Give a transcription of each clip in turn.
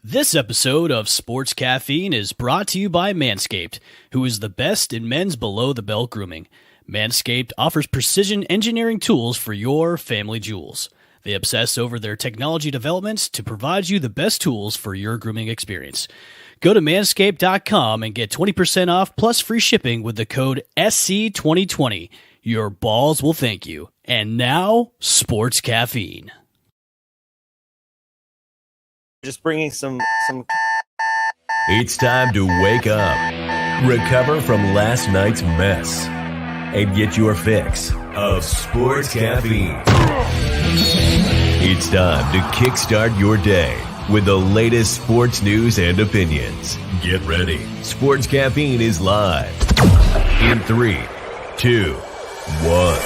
This episode of Sports Caffeine is brought to you by Manscaped, who is the best in men's below-the-belt grooming. Manscaped offers precision engineering tools for your family jewels. They obsess over their technology developments to provide you the best tools for your grooming experience. Go to manscaped.com and get 20% off plus free shipping with the code SC2020. Your balls will thank you. And now, Sports Caffeine. Just bringing some. It's time to wake up, recover from last night's mess, and get your fix of Sports Caffeine. It's time to kickstart your day with the latest sports news and opinions. Get ready. Sports Caffeine is live in 3, 2, 1.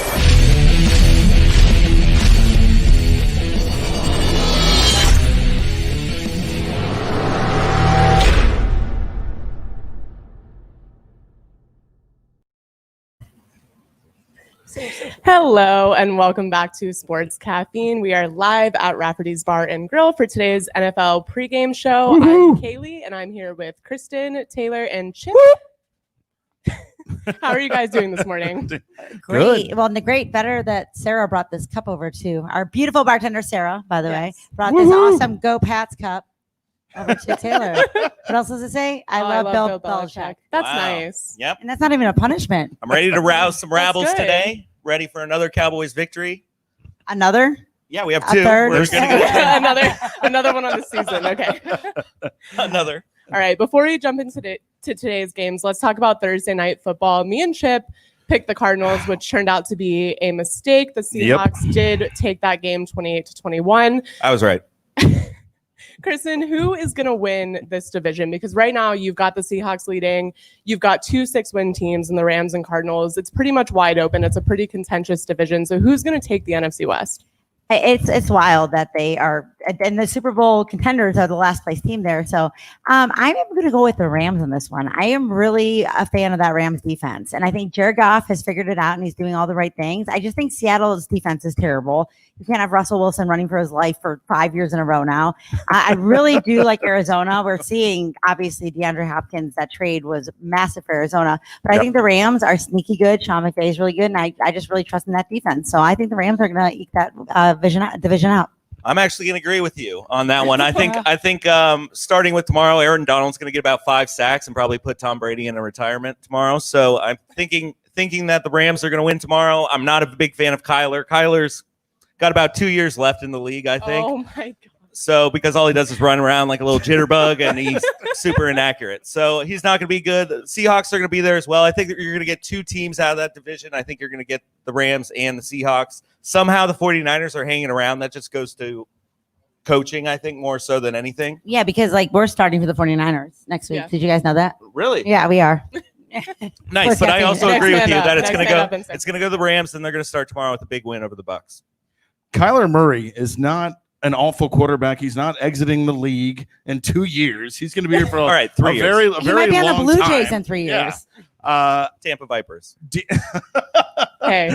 Hello and welcome back to Sports Caffeine. We are live at Raffurty's Bar and Grill for today's NFL pregame show. Woo-hoo. I'm Kaylee and I'm here with Kristen, Taylor, and Chip. How are you guys doing this morning? Great. Good. Well, great. Better that Sarah brought this cup over too. Our beautiful bartender, Sarah, by the way, brought Woo-hoo. this awesome Go Pats cup over to Taylor. What else does it say? I love Bill Belichick. That's Wow. nice. Yep. And that's not even a punishment. I'm ready to rouse some rabbles good. today. Ready for another Cowboys victory. Another? Yeah, we have A 2. third? We're gonna go another one on the season. Okay. another. All right. Before we jump into today's games, let's talk about Thursday night football. Me and Chip picked the Cardinals, which turned out to be a mistake. The Seahawks did take that game 28-21. I was right. Kristen, who is going to win this division? Because right now you've got the Seahawks leading. You've got 2 6-win teams in the Rams and Cardinals. It's pretty much wide open. It's a pretty contentious division. So who's going to take the NFC West? It's wild that they are, and the Super Bowl contenders are the last place team there. So I'm going to go with the Rams on this one. I am really a fan of that Rams defense. And I think Jared Goff has figured it out and he's doing all the right things. I just think Seattle's defense is terrible. You can't have Russell Wilson running for his life for 5 years in a row now. I really do like Arizona. We're seeing, obviously, DeAndre Hopkins. That trade was massive for Arizona. But I think the Rams are sneaky good. Sean McVay is really good. And I just really trust in that defense. So I think the Rams are going to eke that division out. I'm actually going to agree with you on that one. I think starting with tomorrow, Aaron Donald's going to get about 5 sacks and probably put Tom Brady in a retirement tomorrow. So I'm thinking that the Rams are going to win tomorrow. I'm not a big fan of Kyler. Kyler's got about 2 years left in the league, I think. Oh, my God. So because all he does is run around like a little jitterbug and he's super inaccurate. So he's not going to be good. The Seahawks are going to be there as well. I think that you're going to get 2 teams out of that division. I think you're going to get the Rams and the Seahawks. Somehow the 49ers are hanging around. That just goes to coaching, I think, more so than anything. Yeah, because we're starting for the 49ers next week. Yeah. Did you guys know that? Really? Yeah, we are. Nice. But I also Next agree with man you up. that it's Next going to man up go. and It's going to go to the Rams, and they're going to start tomorrow with a big win over the Bucs. Kyler Murray is not an awful quarterback. He's not exiting the league in 2 years. He's going to be here for All right, 3 years. very He might be on the long Blue time. Jays in 3 years. Yeah. Tampa Vipers. Hey,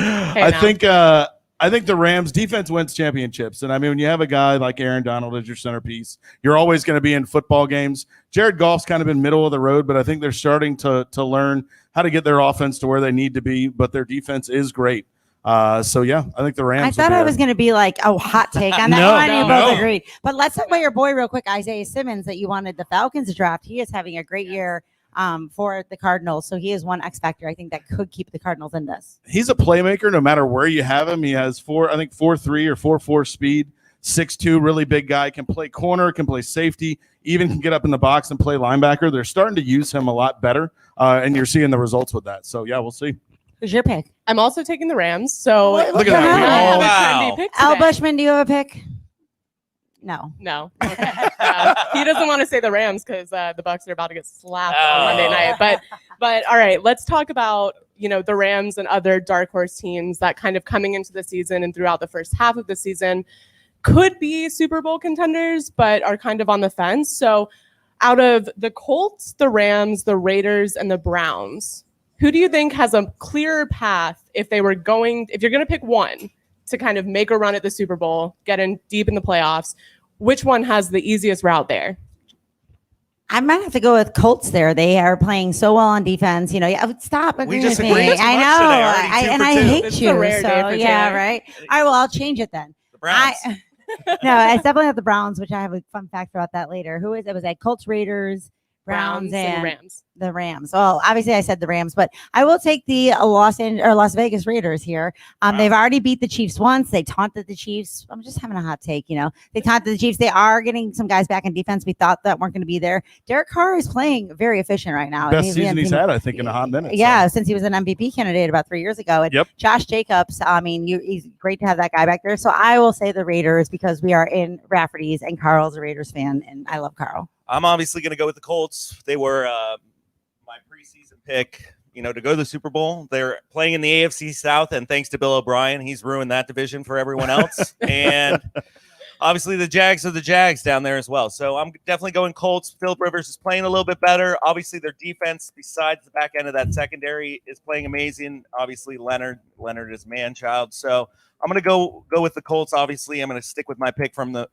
I think the Rams defense wins championships. And I mean, when you have a guy like Aaron Donald as your centerpiece, you're always going to be in football games. Jared Goff's kind of been middle of the road, but I think they're starting to learn how to get their offense to where they need to be. But their defense is great. So yeah, I think the Rams. I thought I was going to be like a hot take on that No, one. You no. both agreed. But let's talk about your boy real quick, Isaiah Simmons, that you wanted the Falcons to draft. He is having a great year for the Cardinals. So he is one X factor, I think, that could keep the Cardinals in this. He's a playmaker no matter where you have him. He has 4.3 or 4.4 speed, 6'2", really big guy, can play corner, can play safety, even can get up in the box and play linebacker. They're starting to use him a lot better, and you're seeing the results with that. So yeah, we'll see. Who's your pick? I'm also taking the Rams. So Look at that. I have a Wow. trendy pick Al today. Bushman, do you have a pick? No. No. Okay. He doesn't want to say the Rams because the Bucs are about to get slapped on Monday night. But all right, let's talk about the Rams and other dark horse teams that kind of coming into the season and throughout the first half of the season could be Super Bowl contenders, but are kind of on the fence. So out of the Colts, the Rams, the Raiders, and the Browns, who do you think has a clearer path if you're going to pick one to kind of make a run at the Super Bowl, get in deep in the playoffs? which one has the easiest route there? I might have to go with Colts there. They are playing so well on defense. You know, stop agreeing just with agreed me. too I much know. today, already 2 and for I 2. hate It's you. a rare day So, for yeah, Taylor. right. All right, well, I'll change it then. The Browns. No, it's definitely not the Browns, which I have a fun fact about that later. Who is it? Was like Colts, Raiders, Browns, and Rams. the Rams. Well, obviously I said the Rams, but I will take the Las Vegas Raiders here. They've already beat the Chiefs once. They taunted the Chiefs. I'm just having a hot take, you know. They taunted the Chiefs. They are getting some guys back in defense. We thought that weren't going to be there. Derek Carr is playing very efficient right now. Best season he's had, I think, in a hot minute. Yeah, since he was an MVP candidate about 3 years ago. And Yep. Josh Jacobs, I mean, he's great to have that guy back there. So I will say the Raiders because we are in Rafferty's and Carl's a Raiders fan, and I love Carl. I'm obviously going to go with the Colts. They were my preseason pick, you know, to go to the Super Bowl. They're playing in the AFC South, and thanks to Bill O'Brien, he's ruined that division for everyone else. And obviously the Jags are the Jags down there as well. So I'm definitely going Colts. Phillip Rivers is playing a little bit better. Obviously their defense, besides the back end of that secondary, is playing amazing. Obviously Leonard is man-child. So I'm going to go with the Colts. Obviously, I'm going to stick with my pick from the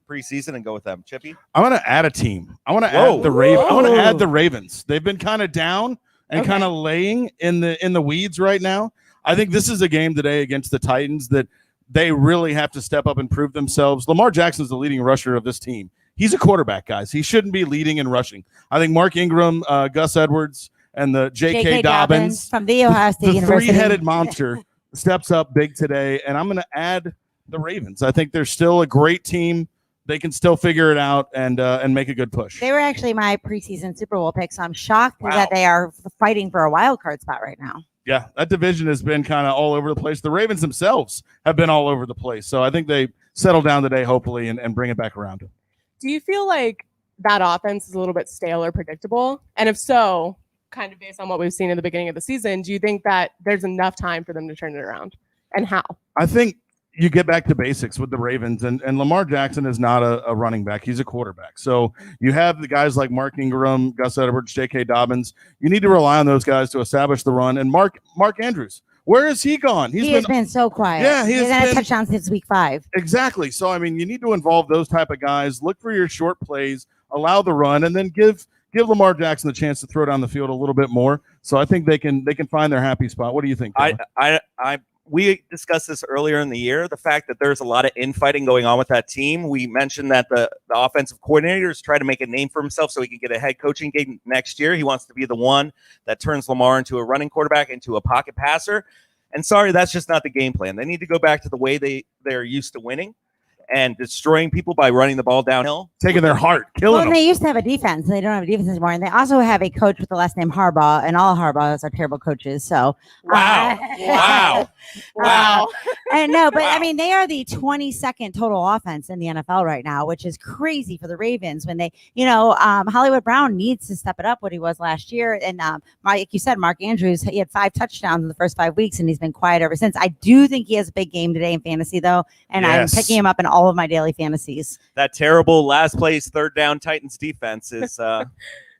preseason and go with them. Chippy? I want to add a team. I want to add the Ravens. I want to add the Ravens. They've been kind of down and kind of laying in the weeds right now. I think this is a game today against the Titans that they really have to step up and prove themselves. Lamar Jackson is the leading rusher of this team. He's a quarterback, guys. He shouldn't be leading and rushing. I think Mark Ingram, Gus Edwards, and the J.K. Dobbins from the Ohio State the University. three-headed monster steps up big today, and I'm going to add the Ravens. I think they're still a great team. They can still figure it out and make a good push. They were actually my preseason Super Bowl pick, so I'm shocked that they are fighting for a wild card spot right now. Yeah, that division has been kind of all over the place. The Ravens themselves have been all over the place. So I think they settle down today, hopefully, and bring it back around. Do you feel like that offense is a little bit stale or predictable? And if so, kind of based on what we've seen in the beginning of the season, do you think that there's enough time for them to turn it around? And how? I think you get back to basics with the Ravens, and Lamar Jackson is not a running back. He's a quarterback. So you have the guys like Mark Ingram, Gus Edwards, J.K. Dobbins. You need to rely on those guys to establish the run. And Mark Andrews, where has he gone? He has been so quiet. Yeah, he hasn't had a touchdown since week 5. Exactly. So, I mean, you need to involve those type of guys. Look for your short plays, allow the run, and then give Lamar Jackson the chance to throw down the field a little bit more. So I think they can find their happy spot. What do you think, Taylor? We discussed this earlier in the year, the fact that there's a lot of infighting going on with that team. We mentioned that the offensive coordinator is trying to make a name for himself so he can get a head coaching gig next year. He wants to be the one that turns Lamar into a running quarterback, into a pocket passer. And sorry, that's just not the game plan. They need to go back to the way they're used to winning and destroying people by running the ball downhill. Taking their heart, killing them. They used to have a defense, and they don't have a defense anymore. And they also have a coach with the last name Harbaugh, and all Harbaughs are terrible coaches. So Wow. And no, but I mean, they are the 22nd total offense in the NFL right now, which is crazy for the Ravens when they, Hollywood Brown needs to step it up what he was last year. And like you said, Mark Andrews, he had 5 touchdowns in the first 5 weeks, and he's been quiet ever since. I do think he has a big game today in fantasy, though, and I'm picking him up in all of my daily fantasies. That terrible last place third down Titans defense is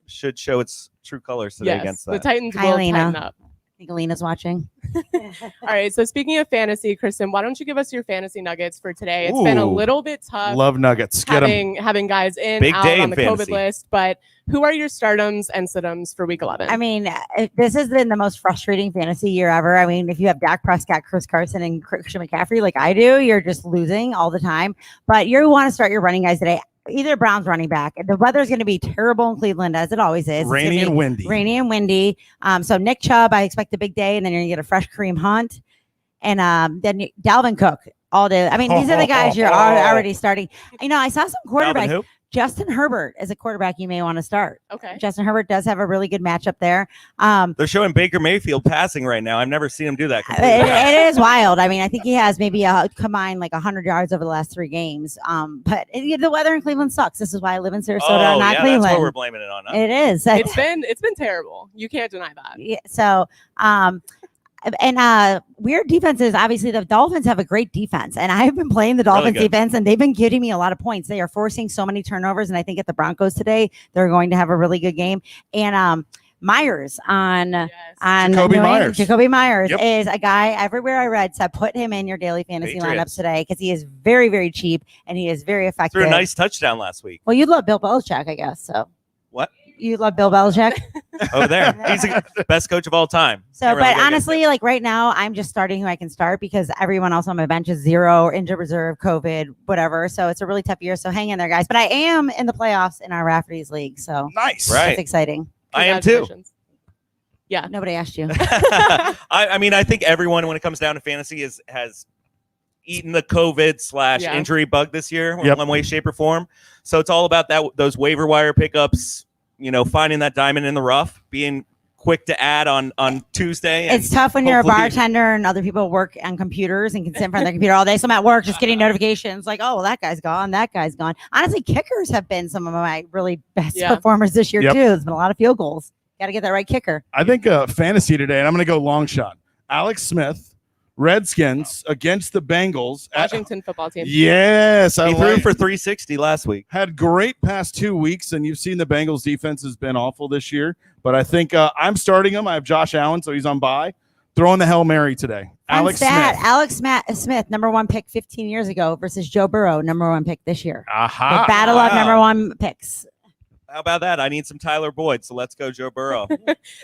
should show its true colors today against that. The Titans will tighten up. I think Alina's watching. All right. So speaking of fantasy, Kristen, why don't you give us your fantasy nuggets for today? It's been a little bit tough. Love nuggets. Get having guys Big out day on the fantasy. COVID list, but who are your startums and situms for week 11? I mean, this has been the most frustrating fantasy year ever. I mean, if you have Dak Prescott, Chris Carson, and Christian McCaffrey like I do, you're just losing all the time. But you want to start your running guys today. Either Browns running back. The weather's going to be terrible in Cleveland, as it always is. Rainy and windy. So Nick Chubb, I expect a big day, and then you're going to get a fresh Kareem Hunt. And then Dalvin Cook all day. I mean, these are the guys you're already starting. I saw some quarterbacks. Justin Herbert is a quarterback you may want to start. Okay. Justin Herbert does have a really good matchup there. They're showing Baker Mayfield passing right now. I've never seen him do that. It is wild. I mean, I think he has maybe combined like 100 yards over the last 3 games. But the weather in Cleveland sucks. This is why I live in Sarasota, not Cleveland. That's what we're blaming it on. Huh? It is. It's been terrible. You can't deny that. Yeah, so, weird defenses. Obviously, the Dolphins have a great defense, and I've been playing the Dolphins defense, and they've been giving me a lot of points. They are forcing so many turnovers, and I think at the Broncos today, they're going to have a really good game. And Myers on Jacoby New England. Myers. Jacoby Myers Yep. is a guy everywhere I read said put him in your daily fantasy Patriots. lineups today because he is very, very cheap and he is very effective. Threw a nice touchdown last week. Well, you love Bill Belichick, I guess. So What? You love Bill Belichick. Over there. He's the best coach of all time. So, Never but let go honestly, like right now, I'm just starting who I can start because everyone else on my bench is 0 or injured reserve, COVID, whatever. So it's a really tough year. So hang in there, guys. But I am in the playoffs in our Rafferty's league. So Nice. Right. that's exciting. I am too. Congratulations. Yeah. Nobody asked you. I mean, I think everyone, when it comes down to fantasy, has eaten the COVID / injury bug this year in one way, shape, or form. So it's all about those waiver wire pickups. Finding that diamond in the rough, being quick to add on Tuesday. It's tough when you're a bartender and other people work on computers and can sit in front of their computer all day. So I'm at work just getting notifications like, oh, well, that guy's gone. That guy's gone. Honestly, kickers have been some of my really best performers this year, too. There's been a lot of field goals. Got to get that right kicker. I think fantasy today, and I'm going to go long shot. Alex Smith, Redskins against the Bengals. Washington football team. Yes. He threw for 360 last week. Had great past 2 weeks, and you've seen the Bengals defense has been awful this year. But I think I'm starting him. I have Josh Allen, so he's on bye. Throwing the Hail Mary today. Alex Smith, number 1 pick 15 years ago versus Joe Burrow, number 1 pick this year. Aha. The battle of number 1 picks. How about that? I need some Tyler Boyd, so let's go Joe Burrow.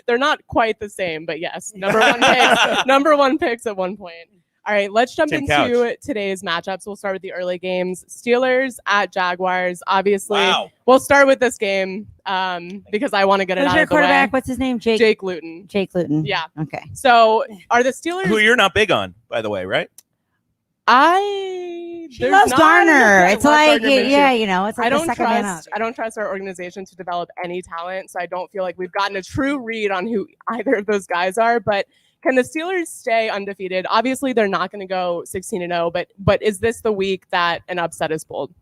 They're not quite the same, but yes, number 1 picks. Number 1 picks at one point. All right, let's jump into today's matchups. We'll start with the early games. Steelers at Jaguars. Obviously, we'll start with this game because I want to get it out of the way. Who's your quarterback? What's his name? Jake Luton. Jake Luton. Yeah. Okay. So are the Steelers? Who you're not big on, by the way, right? She loves Garner. It's like, it's like I the don't second man up. trust. I don't trust our organization to develop any talent, so I don't feel like we've gotten a true read on who either of those guys are. But can the Steelers stay undefeated? Obviously, they're not going to go 16-0. But is this the week that an upset is pulled?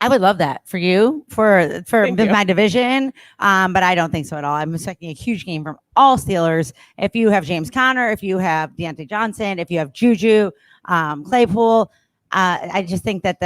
I would love that for you, for my division, but I don't think so at all. I'm expecting a huge game from all Steelers. If you have James Conner, if you have Deontay Johnson, if you have Juju, Claypool, I just think that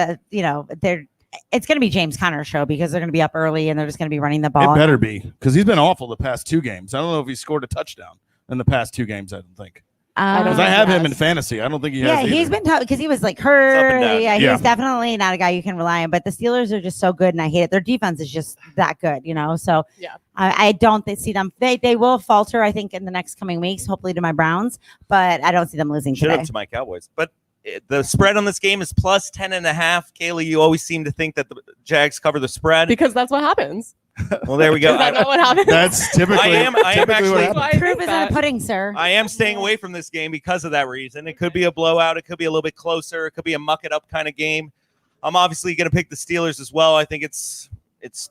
it's going to be James Conner's show because they're going to be up early and they're just going to be running the ball. It better be because he's been awful the past 2 games. I don't know if he scored a touchdown in the past 2 games. I don't think. Because I have him in fantasy. I don't think he has. Yeah, he's been tough because he was like hurt. Yeah, he's definitely not a guy you can rely on. But the Steelers are just so good, and I hate it. Their defense is just that good, So I don't see them. They will falter, I think, in the next coming weeks. Hopefully to my Browns, but I don't see them losing Should today. have to my Cowboys, but. The spread on this game is plus 10.5. Kaylee, you always seem to think that the Jags cover the spread because that's what happens. Well, there we go. Is that not what happens? That's typically. I am actually. Proof is in the pudding, sir. I am staying away from this game because of that reason. It could be a blowout. It could be a little bit closer. It could be a muck it up kind of game. I'm obviously going to pick the Steelers as well. I think it's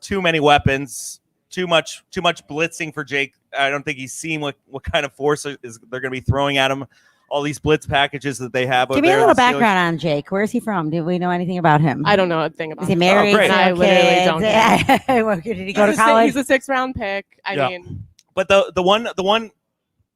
too many weapons, too much blitzing for Jake. I don't think he's seen what kind of force they're going to be throwing at him. All these blitz packages that they have. Give me a little background on Jake. Where is he from? Do we know anything about him? I don't know a thing about him. Is he married? I literally don't know. Did he go to college? He's a 6th round pick. I mean, but the one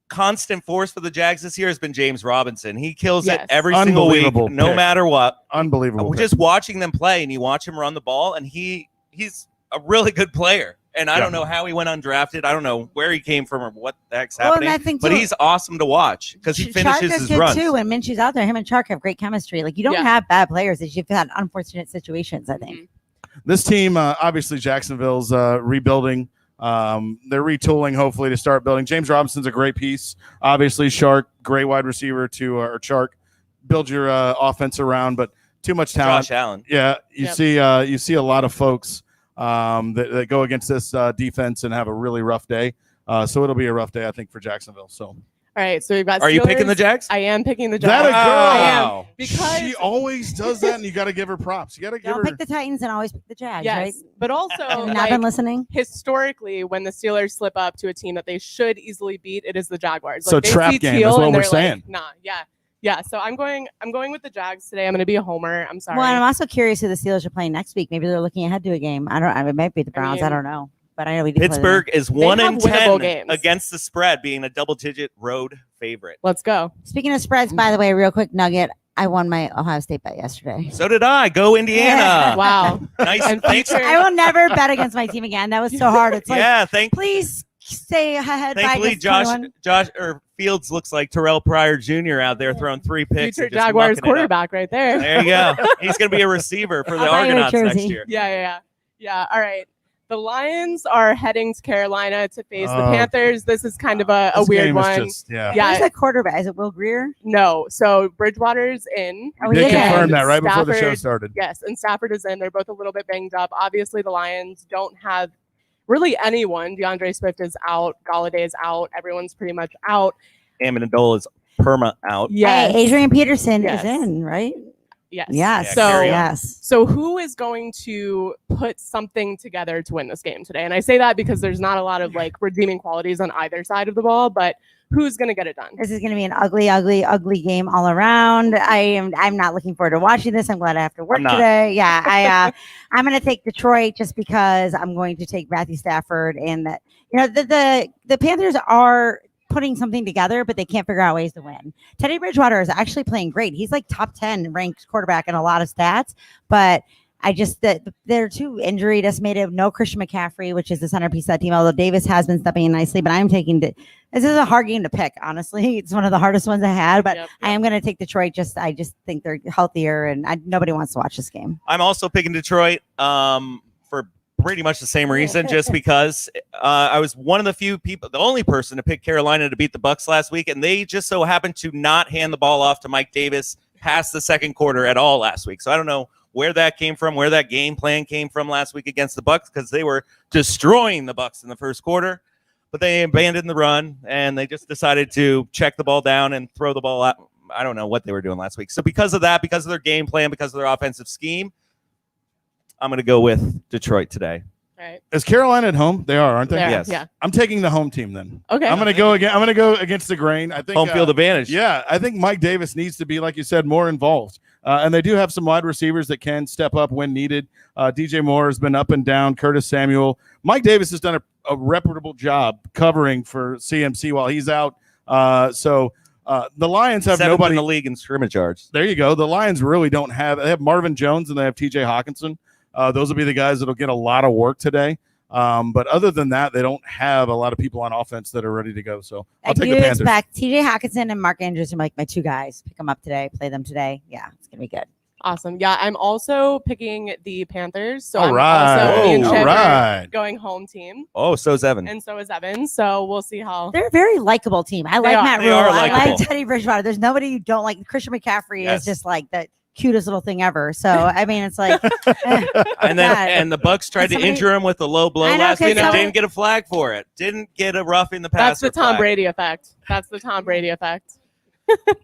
constant force for the Jags this year has been James Robinson. He kills it every single week, no matter what. Unbelievable. We're just watching them play, and you watch him run the ball, and he's a really good player. And I don't know how he went undrafted. I don't know where he came from or what the heck's happening. But he's awesome to watch because he finishes his runs. Too, when Minshew's out there, him and Chark have great chechemistry. Like you don't have bad players. You've had unfortunate situations, I think. This team, obviously, Jacksonville's rebuilding. They're retooling, hopefully, to start building. James Robinson's a great piece. Obviously, Chark, great wide receiver or Chark. Build your offense around, but too much talent. Josh Allen. Yeah, you see a lot of folks that go against this defense and have a really rough day. So it'll be a rough day, I think, for Jacksonville. So. All right, so we've got. Are you picking the Jags? I am picking the Jags. That a girl! I am, because she always does that, and you got to give her props. You got to give her. Don't pick the Titans and always pick the Jags, yes, right? But also, I've been listening. Historically, when the Steelers slip up to a team that they should easily beat, it is the Jaguars. So trap game is what we're saying. Yeah. So I'm going with the Jags today. I'm going to be a homer. I'm sorry. Well, and I'm also curious who the Steelers are playing next week. Maybe they're looking ahead to a game. It might be the Browns. I don't know. But I know we do. Pittsburgh is 1-10 against the spread, being a double-digit road favorite. Let's go. Speaking of spreads, by the way, real quick nugget. I won my Ohio State bet yesterday. So did I. Go Indiana. Yeah. Wow. Nice. Thanks. I will never bet against my team again. That was so hard. It's like, please stay ahead. Thankfully, by just 21. Fields looks like Terrell Pryor Jr. out there throwing 3 picks. Future and just Jaguars mucking it up. quarterback right there. There you go. He's going to be a receiver for the I'll buy you a Argonauts next jersey. year. Yeah. All right. The Lions are heading to Carolina to face the Panthers. This is kind of a This weird game is one. just- yeah. Yeah. Who's that quarterback? Is it Will Greer? No. So Bridgewater's in. Oh, We did yeah. confirm that right before the show Stafford- started. Yes, and Stafford is in. They're both a little bit banged up. Obviously, the Lions don't have really anyone. DeAndre Swift is out. Galladay is out. Everyone's pretty much out. Amendola is perma out. Yes. Hey, Adrian Peterson Yes. is in, right? Yes. Yes. Yeah, carry on. yes. So who is going to put something together to win this game today? And I say that because there's not a lot of like redeeming qualities on either side of the ball, but who's going to get it done? This is going to be an ugly game all around. I'm not looking forward to watching this. I'm glad I have to work I'm not. today. Yeah, I'm going to take Detroit just because I'm going to take Matthew Stafford, and that the Panthers are putting something together, but they can't figure out ways to win. Teddy Bridgewater is actually playing great. He's like top 10 ranked quarterback in a lot of stats, but they're too injury decimated. No Christian McCaffrey, which is the centerpiece of that team, although Davis has been stepping in nicely, but this is a hard game to pick, honestly. It's one of the hardest ones I had, but Yep. I am going to take Detroit. I just think they're healthier, and nobody wants to watch this game. I'm also picking Detroit for pretty much the same reason, just because I was one of the few people, the only person to pick Carolina to beat the Bucs last week, and they just so happened to not hand the ball off to Mike Davis past the second quarter at all last week. So I don't know where that came from, where that game plan came from last week against the Bucs, because they were destroying the Bucs in the first quarter, but they abandoned the run and they just decided to check the ball down and throw the ball out. I don't know what they were doing last week. So because of that, because of their game plan, because of their offensive scheme, I'm going to go with Detroit today. All right. Is Carolina at home? They are, aren't they? There, Yes. Yeah. I'm taking the home team then. Okay. I'm going to go against the grain. I think Home field advantage. Yeah, I think Mike Davis needs to be, like you said, more involved. And they do have some wide receivers that can step up when needed. DJ Moore has been up and down. Curtis Samuel. Mike Davis has done a reputable job covering for CMC while he's out. So the Lions have 7th nobody in the league in scrimmage yards. There you go. The Lions really don't have. They have Marvin Jones and they have TJ Hawkinson. Those will be the guys that'll get a lot of work today. But other than that, they don't have a lot of people on offense that are ready to go. So I'll take the Panthers. Expect TJ Hawkinson and Mark Andrews are like my two guys. Pick them up today. Play them today. Yeah, it's gonna be good. Awesome. Yeah, I'm also picking the Panthers. So All I'm right. also me and All Chip are right. going home team. Oh, so is Evan. And so is Evan. So we'll see how. They're a very likable team. I like are. Matt They Rule. are I likable. like Teddy Bridgewater. There's nobody you don't like. Christian McCaffrey Yes. is just like the cutest little thing ever. So I mean, it's like, And then the Bucks tried to Somebody- injure him with a low blow I know, last 'cause week and somebody- didn't get a flag for it. Didn't get a rough in the That's passer the Tom flag. Brady effect. That's the Tom Brady effect.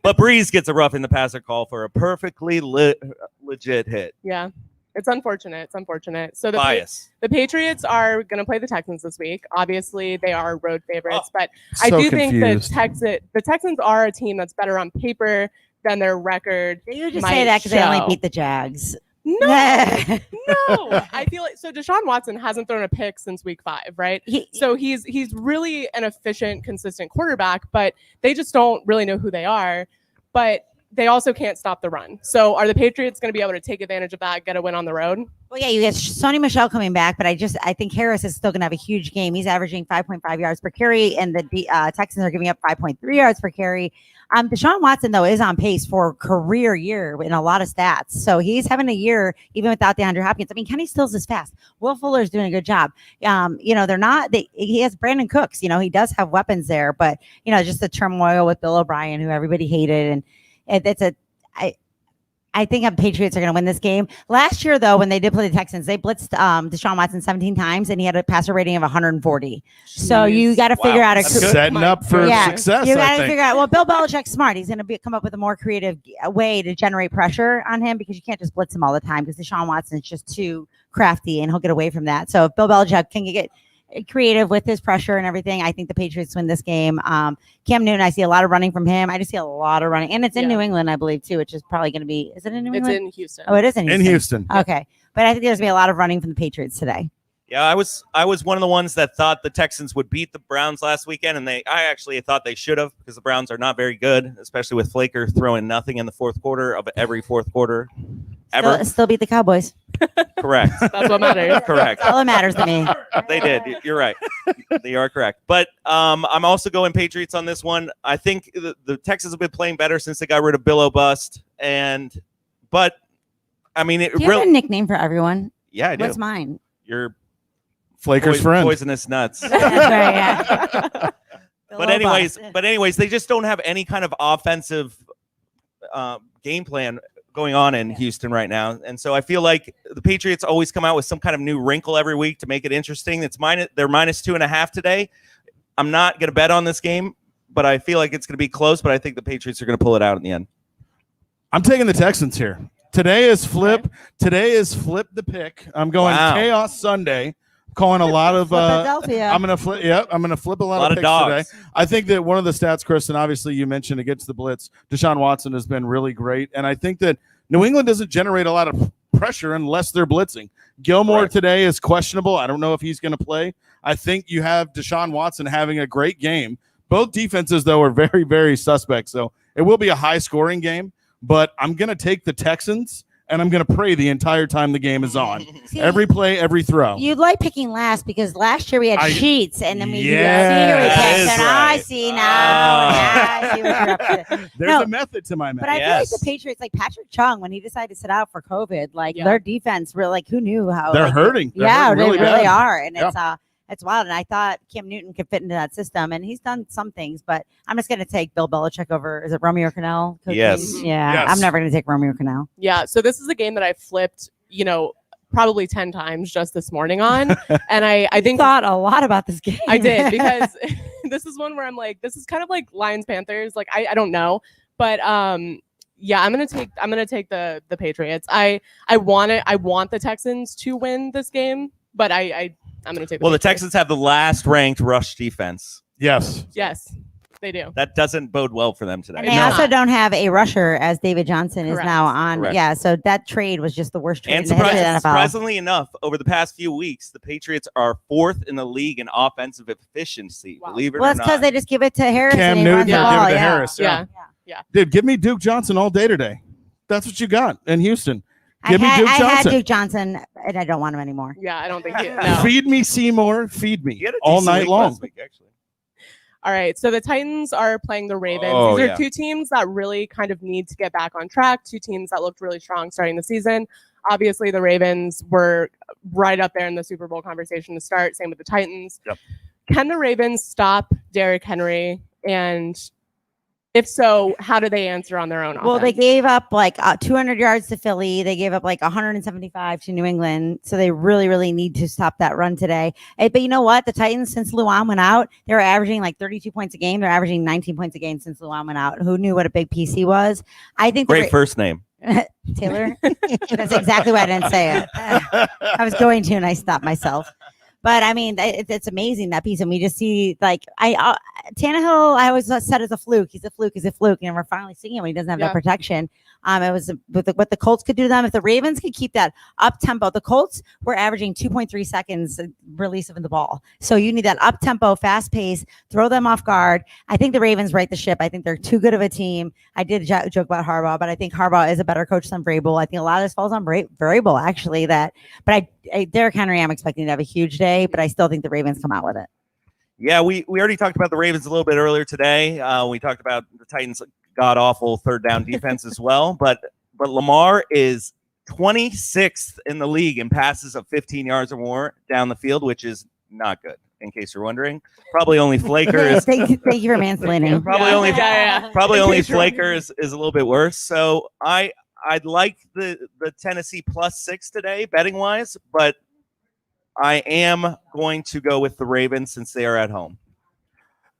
But Breeze gets a rough in the passer call for a perfectly legit hit. Yeah. It's unfortunate. It's unfortunate. So Bias. the Patriots are going to play the Texans this week. Obviously, they are road favorites, but I So do confused. think the Texans are a team that's better on paper than their record. you just might say that because they only show. beat the Jags. No, no. I feel like so Deshaun Watson hasn't thrown a pick since week 5, right? So he's really an efficient, consistent quarterback, but they just don't really know who they are. But they also can't stop the run. So are the Patriots going to be able to take advantage of that, get a win on the road? Well, yeah, you get Sony Michel coming back, but I think Harris is still going to have a huge game. He's averaging 5.5 yards per carry, and the Texans are giving up 5.3 yards per carry. Deshaun Watson, though, is on pace for a career year in a lot of stats. So he's having a year even without DeAndre Hopkins. I mean, Kenny Stills is fast. Will Fuller's doing a good job. They're not. He has Brandon Cooks. He does have weapons there, but just the turmoil with Bill O'Brien, who everybody hated, and I think the Patriots are going to win this game. Last year, though, when they did play the Texans, they blitzed Deshaun Watson 17 times, and he had a passer rating of 140. So you got to figure out Setting up for success. You I got to think. figure out. Well, Bill Belichick's smart. He's going to come up with a more creative way to generate pressure on him because you can't just blitz him all the time because Deshaun Watson is just too crafty, and he'll get away from that. So if Bill Belichick can get creative with his pressure and everything, I think the Patriots win this game. Cam Newton, I see a lot of running from him. I just see a lot of running, and it's in New England, I believe, too, which is probably going to be. Is it in New England? It's in Houston. Oh, it is in Houston. In Houston. Okay, but I think there's going to be a lot of running from the Patriots today. Yeah, I was one of the ones that thought the Texans would beat the Browns last weekend, and I actually thought they should have because the Browns are not very good, especially with Flaker throwing nothing in the fourth quarter of every fourth quarter ever. Still beat the Cowboys. Correct. That's what matters. Correct. All that matters to me. They did. You're right. They are correct. But I'm also going Patriots on this one. I think the Texans have been playing better since they got rid of Bill O'Bust. But I mean, it Do you have really. a nickname for everyone? Yeah, I do. What's mine? You're Flaker's friend. poisonous nuts. That's right, yeah. But anyways, they just don't have any kind of offensive game plan going on in Houston right now. And so I feel like the Patriots always come out with some kind of new wrinkle every week to make it interesting. They're minus 2.5 today. I'm not going to bet on this game, but I feel like it's going to be close, but I think the Patriots are going to pull it out in the end. I'm taking the Texans here. Today is flip the pick. I'm going Chaos Sunday. Calling a lot of Philadelphia. I'm gonna flip. Yep, I'm gonna flip a lot of picks dogs today. I think that one of the stats, Kristen, obviously you mentioned against the blitz, Deshaun Watson has been really great, and I think that New England doesn't generate a lot of pressure unless they're blitzing. Gilmore today is questionable. I don't know if he's going to play. I think you have Deshaun Watson having a great game. Both defenses, though, are very, very suspect, so it will be a high-scoring game. But I'm going to take the Texans. And I'm going to pray the entire time the game is on. See, every play, every throw. You like picking last because last year we had cheats, and then we Yes, I see now. I see what you're up to. There's a method to my But madness. I feel like the Patriots, like Patrick Chung, when he decided to sit out for COVID, like their defense, really, like who knew how They're hurting. They're yeah, hurting really they really bad. are, and it's wild. And I thought Cam Newton could fit into that system, and he's done some things. But I'm just going to take Bill Belichick over. Is it Romeo Crennel? Yes. Yeah, Yes. I'm never going to take Romeo Crennel. Yeah. So this is a game that I flipped, probably 10 times just this morning on. And I think thought a lot about this game. I did, because this is one where I'm like, this is kind of like Lions Panthers. Like, I don't know. But yeah, I'm gonna take the Patriots. I want the Texans to win this game, but I'm gonna take the Well, the Patriots. Texans have the last ranked rush defense. Yes. Yes, they do. That doesn't bode well for them today. And they also don't have a rusher, as David Johnson is Correct. now on. Correct. Yeah, so that trade was just the worst trade And in the history of the NFL. surprisingly enough, over the past few weeks, the Patriots are 4th in the league in offensive efficiency. Wow. Believe it Well, or it's not. because they just give it to Harris Cam and he Newton, runs the give it ball. to Yeah. Harris. Yeah. Dude, give me Duke Johnson all day today. That's what you got in Houston. I Give me Duke had Johnson. Duke Johnson, and I don't want him anymore. Yeah, I don't think no. Feed me, Seymour. Feed me He had a all decent night week long. last week, actually. All right, so the Titans are playing the Ravens. Oh, These are yeah. two teams that really kind of need to get back on track, two teams that looked really strong starting the season. Obviously, the Ravens were right up there in the Super Bowl conversation to start, same with the Titans. Yep. Can the Ravens stop Derrick Henry? And if so, how do they answer on their own offense? Well, they gave up like 200 yards to Philly. They gave up like 175 to New England. So they really, really need to stop that run today. But you know what? The Titans, since Luan went out, they were averaging like 32 points a game. They're averaging 19 points a game since Luan went out. Who knew what a big PC was? I think Great first name. Taylor. That's exactly why I didn't say it. I was going to, and I stopped myself. But I mean, it's amazing, that piece. And we just see, like, Tannehill, I always said is a fluke. He's a fluke. And we're finally seeing him when he doesn't have that protection. It was what the Colts could do to them. If the Ravens could keep that up tempo, the Colts were averaging 2.3 seconds release of the ball. So you need that up tempo, fast pace, throw them off guard. I think the Ravens right the ship. I think they're too good of a team. I did joke about Harbaugh, but I think Harbaugh is a better coach than Vrabel. I think a lot of this falls on Vrabel, actually. But Derrick Henry, I'm expecting to have a huge day, but I still think the Ravens come out with it. Yeah, we already talked about the Ravens a little bit earlier today. We talked about the Titans' god-awful third down defense as well. But Lamar is 26th in the league in passes of 15 yards or more down the field, which is not good, in case you're wondering. Probably only Flaker is thank you for mansplaining. probably only Flaker is a little bit worse. So I'd like the Tennessee +6 today, betting wise, but I am going to go with the Ravens since they are at home.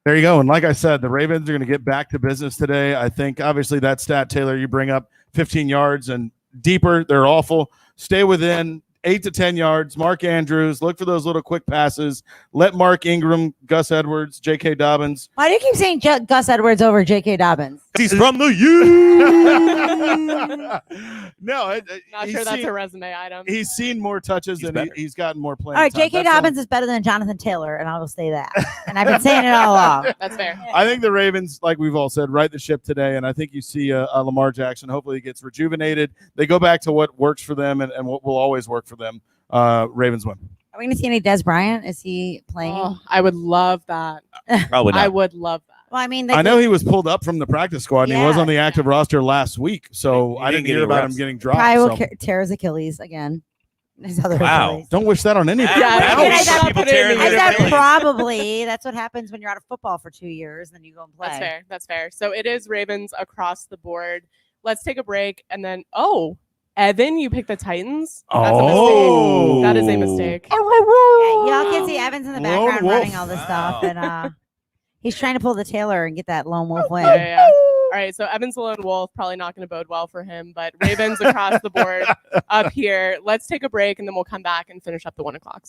There you go. And like I said, the Ravens are going to get back to business today. I think obviously that stat, Taylor, you bring up 15 yards and deeper, they're awful. Stay within 8 to 10 yards. Mark Andrews, look for those little quick passes. Let Mark Ingram, Gus Edwards, J.K. Dobbins. Why do you keep saying Gus Edwards over J.K. Dobbins? He's from the U. No, Not sure that's a resume item. he's seen more touches and he's gotten more playing All right, time. J.K. Dobbins is better than Jonathan Taylor, and I will say that. And I've been saying it all along. That's fair. I think the Ravens, like we've all said, right the ship today, and I think you see a Lamar Jackson. Hopefully he gets rejuvenated. They go back to what works for them and what will always work for them. Ravens win. Are we going to see any Des Bryant? Is he playing? Oh, I would love that. Probably not. I would love that. Well, I mean, I know he was pulled up from the practice squad and he was on the active roster last week, so He I didn't didn't get hear any about reps. him getting dropped. probably will so. tear his Achilles again. His other Wow. Achilles. Don't wish that on anybody. Yeah, I mean, I Some got- people tearing I their said Achilles. probably. That's what happens when you're out of football for 2 years, then you go and play. That's fair. That's fair. So it is Ravens across the board. Let's take a break and then Evan, you picked the Titans. That's a mistake. That is a mistake. Yeah, y'all can see Evans in the Lone background wolf. running all this stuff, and he's trying to pull the Taylor and get that lone wolf win. Yeah. All right, so Evans the lone wolf, probably not going to bode well for him, but Ravens across the board up here. Let's take a break and then we'll come back and finish up the 1 o'clock.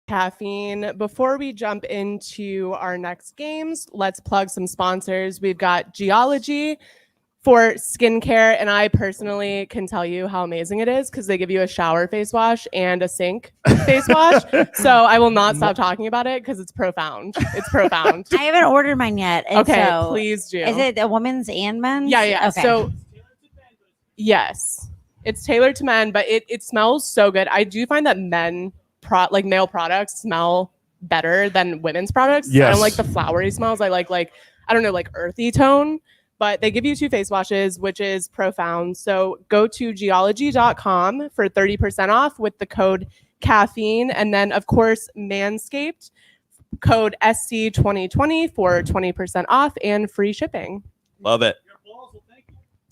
Caffeine. Before we jump into our next games, let's plug some sponsors. We've got Geology for skincare, and I personally can tell you how amazing it is because they give you a shower face wash and a sink face wash. So I will not stop talking about it because it's profound. It's profound. I haven't ordered mine yet. And Okay, so please do. Is it a women's and men's? Yeah. Okay. So yes, it's tailored to men, but it smells so good. I do find that male products smell better than women's products. Yes. I don't like the flowery smells. I like I don't know, like earthy tone. But they give you 2 face washes, which is profound. So go to geology.com for 30% off with the code caffeine. And then, of course, Manscaped, code SC2020 for 20% off and free shipping. Love it.